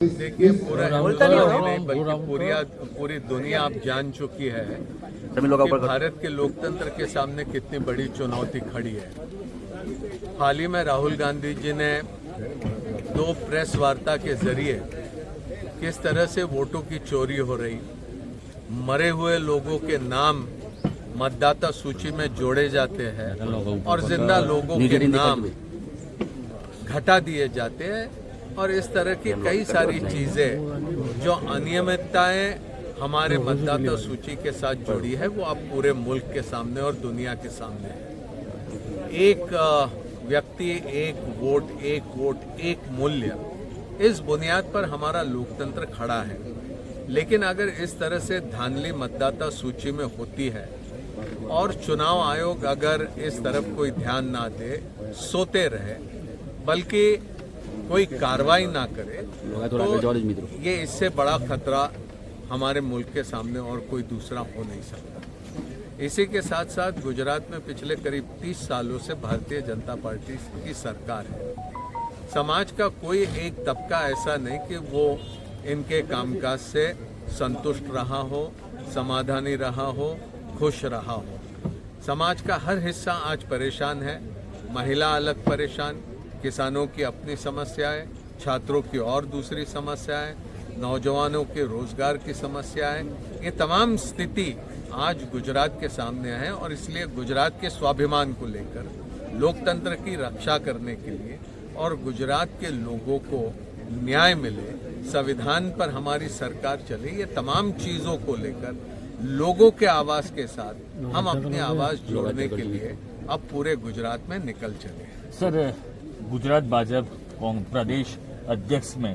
देखिए पूरा हिंदुस्तान नहीं बल्कि पूरी दुनिया अब जान चुकी है कि भारत के लोकतंत्र के सामने कितनी बड़ी चुनौती खड़ी है। हाल ही में राहुल गांधी जी ने 2 प्रेस वार्ता के जरिए किस तरह से वोटों की चोरी हो रही, मरे हुए लोगों के नाम मतदाता सूची में जोड़े जाते हैं और जिंदा लोगों के नाम घटा दिए जाते हैं और इस तरह की कई सारी चीजें जो अनियमितताएं हमारे मतदाता सूची के साथ जुड़ी है वो अब पूरे मुल्क के सामने और दुनिया के सामने है। एक व्यक्ति एक वोट एक मूल्य, इस बुनियाद पर हमारा लोकतंत्र खड़ा है। लेकिन अगर इस तरह से धांधली मतदाता सूची में होती है और चुनाव आयोग अगर इस तरफ कोई ध्यान ना दे, सोते रहे, बल्कि कोई कार्रवाई ना करे, तो ये इससे बड़ा खतरा हमारे मुल्क के सामने और कोई दूसरा हो नहीं सकता। इसी के साथ साथ गुजरात में पिछले करीब 30 सालों से भारतीय जनता पार्टी की सरकार है। समाज का कोई एक तबका ऐसा नहीं कि वो इनके कामकाज से संतुष्ट रहा हो, समाधानी रहा हो, खुश रहा हो। समाज का हर हिस्सा आज परेशान है। महिला अलग परेशान, किसानों की अपनी समस्याएं, छात्रों की और दूसरी समस्याएं, नौजवानों के रोजगार की समस्याएं, ये तमाम स्थिति आज गुजरात के सामने है और इसलिए गुजरात के स्वाभिमान को लेकर, लोकतंत्र की रक्षा करने के लिए और गुजरात के लोगों को न्याय मिले, संविधान पर हमारी सरकार चले, ये तमाम चीज़ों को लेकर लोगों के आवाज़ के साथ हम अपनी आवाज़ जोड़ने के लिए अब पूरे गुजरात में निकल चले। सर, गुजरात भाजपा प्रदेश अध्यक्ष में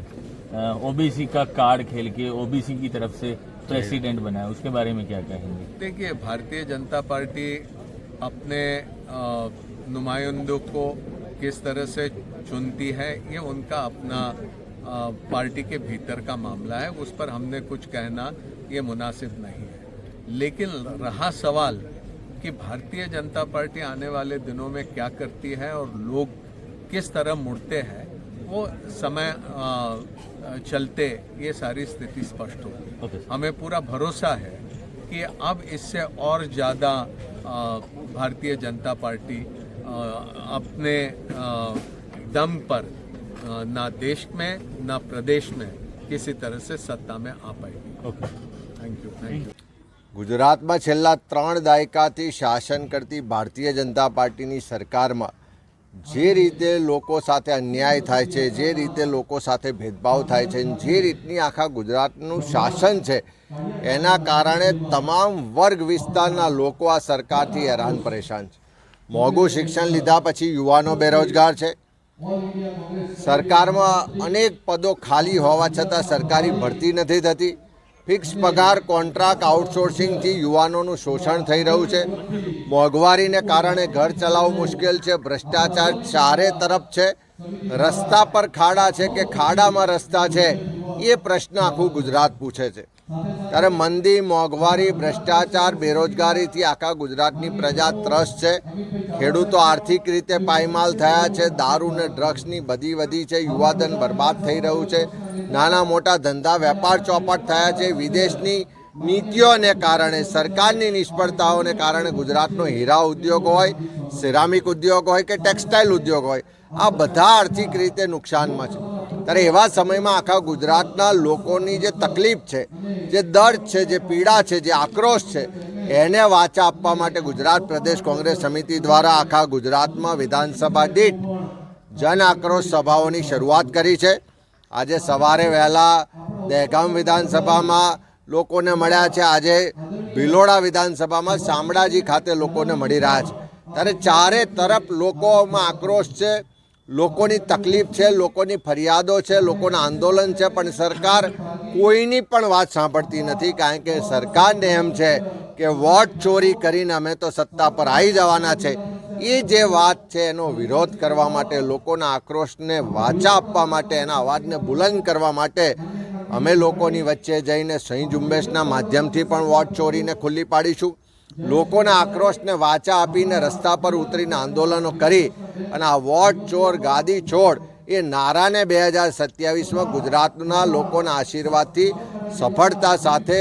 ओबीसी का कार्ड खेल के ओबीसी की तरफ से प्रेसिडेंट बनाया, उसके बारे में क्या कहेंगे? देखिए, भारतीय जनता पार्टी अपने नुमाइंदों को किस तरह से चुनती है ये उनका अपना पार्टी के भीतर का मामला है, उस पर हमने कुछ कहना ये मुनासिब नहीं है। लेकिन रहा सवाल कि भारतीय जनता पार्टी आने वाले दिनों में क्या करती है और लोग किस तरह मुड़ते हैं, वो समय चलते ये सारी स्थिति स्पष्ट होगी। हमें पूरा भरोसा है कि अब इससे और ज़्यादा भारतीय जनता पार्टी अपने दम पर ना देश में ना प्रदेश में किसी तरह से सत्ता में आ पाएगी। Thank you. गुजरात में छेल्ला 3 દાયકાથી શાસન કરતી ભારતીય જનતા પાર્ટીની સરકારમાં જે રીતે લોકો સાથે અન્યાય થાય છે, જે રીતે લોકો સાથે ભેદભાવ થાય છે, જે રીતની આખા ગુજરાતનું શાસન છે, એના કારણે તમામ વર્ગ વિસ્તારના લોકો આ સરકારથી હેરાન પરેશાન છે। મોંઘું શિક્ષણ લીધા પછી યુવાનો બેરોજગાર છે। સરકારમાં અનેક પદો ખાલી હોવા છતાં સરકારી ભરતી નથી થતી। ફિક્સ પગાર, કોન્ટ્રાક્ટ, આઉટસોર્સિંગથી યુવાનોનું શોષણ થઈ રહ્યું છે। મોંઘવારીને કારણે ઘર ચલાવવું મુશ્કેલ છે। ભ્રષ્ટાચાર ચારે તરફ છે। રસ્તા પર ખાડા છે કે ખાડામાં રસ્તા છે, એ પ્રશ્ન આખું ગુજરાત પૂછે છે। ત્યારે મંદી, મોંઘવારી, ભ્રષ્ટાચાર, બેરોજગારીથી આખા ગુજરાતની પ્રજા ત્રસ્ત છે। ખેડૂતો આર્થિક રીતે પાયમાલ થયા છે। દારૂ ને ડ્રગ્સની બધી વધી છે। યુવાધન બરબાદ થઈ રહ્યું છે। નાના મોટા ધંધા વેપાર ચોપટ થયા છે। વિદેશની નીતિઓને કારણે, સરકારની નિષ્ફળતાઓને કારણે ગુજરાતનો હીરા ઉદ્યોગ હોય, સિરામિક ઉદ્યોગ હોય કે ટેક્સટાઇલ ઉદ્યોગ હોય, આ બધા આર્થિક રીતે નુકસાનમાં છે। ત્યારે એવા સમયમાં આખા ગુજરાતના લોકોની જે તકલીફ છે, જે દર્દ છે, જે પીડા છે, જે આક્રોશ છે, એને વાચા આપવા માટે ગુજરાત પ્રદેશ કોંગ્રેસ સમિતિ દ્વારા આખા ગુજરાતમાં વિધાનસભા દીઠ જન આક્રોશ સભાઓની શરૂઆત કરી છે। આજે સવારે વહેલા દહેગામ વિધાનસભામાં લોકોને મળ્યા છે। આજે ભિલોડા વિધાનસભામાં શામળાજી ખાતે લોકોને મળી રહ્યા છે। ત્યારે ચારે તરફ લોકોમાં આક્રોશ છે, લોકોની તકલીફ છે, લોકોની ફરિયાદો છે, લોકોના આંદોલન છે, પણ સરકાર કોઈની પણ વાત સાંભળતી નથી। કારણ કે સરકારને એમ છે કે વોટ ચોરી કરીને અમે તો સત્તા પર આવી જવાના છે। એ જે વાત છે એનો વિરોધ કરવા માટે, લોકોના આક્રોશને વાચા આપવા માટે, એના અવાજને બુલંદ કરવા માટે અમે લોકોની વચ્ચે જઈને સહી ઝુંબેશના માધ્યમથી પણ વોટ ચોરીને ખુલ્લી પાડીશું। લોકોના આક્રોશને વાચા આપીને રસ્તા પર ઉતરીને આંદોલનો કરી અને આ વોટ ચોર, ગાદી છોડ એ નારાને 2027માં ગુજરાતના લોકોના આશીર્વાદથી સફળતા સાથે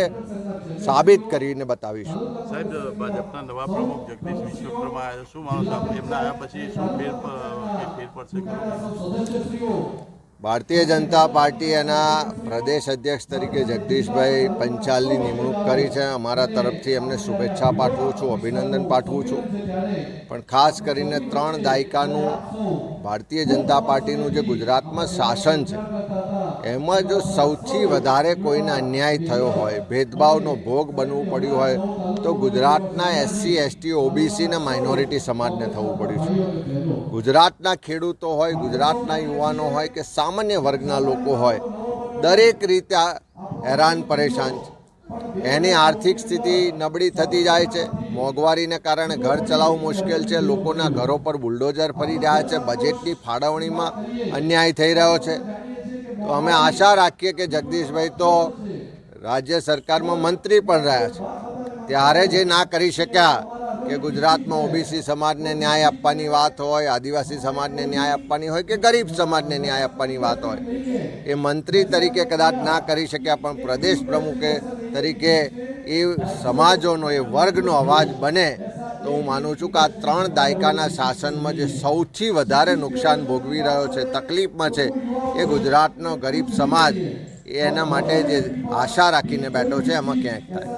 સાબિત કરીને બતાવીશું. સાહેબ, ભાજપના નવા પ્રમુખ જગદીશ વિશ્વકર્મા આવ્યા, શું માનો છો એમના આવ્યા પછી શું ફેર પડશે? ભારતીય જનતા પાર્ટી એના પ્રદેશ અધ્યક્ષ તરીકે જગદીશભાઈ પંચાલની નિમણૂક કરી છે. અમારા તરફથી એમને શુભેચ્છા પાઠવું છું, અભિનંદન પાઠવું છું. પણ ખાસ કરીને 3 દાયકાનું ભારતીય જનતા પાર્ટીનું જે ગુજરાતમાં શાસન છે એમાં જો સૌથી વધારે કોઈને અન્યાય થયો હોય, ભેદભાવનો ભોગ બનવું પડ્યું હોય તો ગુજરાતના SC, ST, OBC ને માઇનોરિટી સમાજને થવું પડ્યું છે. ગુજરાતના ખેડૂતો હોય, ગુજરાતના યુવાનો હોય કે સામાન્ય વર્ગના લોકો હોય, દરેક રીતે હેરાન પરેશાન છે. એની આર્થિક સ્થિતિ નબળી થતી જાય છે. મોંઘવારીને કારણે ઘર ચલાવવું મુશ્કેલ છે. લોકોના ઘરો પર બુલડોઝર ફરી રહ્યા છે. બજેટની ફાળવણીમાં અન્યાય થઈ રહ્યો છે. તો અમે આશા રાખીએ કે જગદીશભાઈ તો રાજ્ય સરકારમાં મંત્રી પણ રહ્યા છે, ત્યારે જે ના કરી શક્યા કે ગુજરાતમાં OBC સમાજને ન્યાય આપવાની વાત હોય, આદિવાસી સમાજને ન્યાય આપવાની હોય કે ગરીબ સમાજને ન્યાય આપવાની વાત હોય, એ મંત્રી તરીકે કદાચ ના કરી શક્યા, પણ પ્રદેશ પ્રમુખે તરીકે એ સમાજોનો, એ વર્ગનો અવાજ બને તો હું માનું છું કે આ 3 દાયકાના શાસનમાં જે સૌથી વધારે નુકસાન ભોગવી રહ્યો છે, તકલીફમાં છે, એ ગુજરાતનો ગરીબ સમાજ એના માટે જે આશા રાખીને બેઠો છે એમાં ક્યાંક થાય.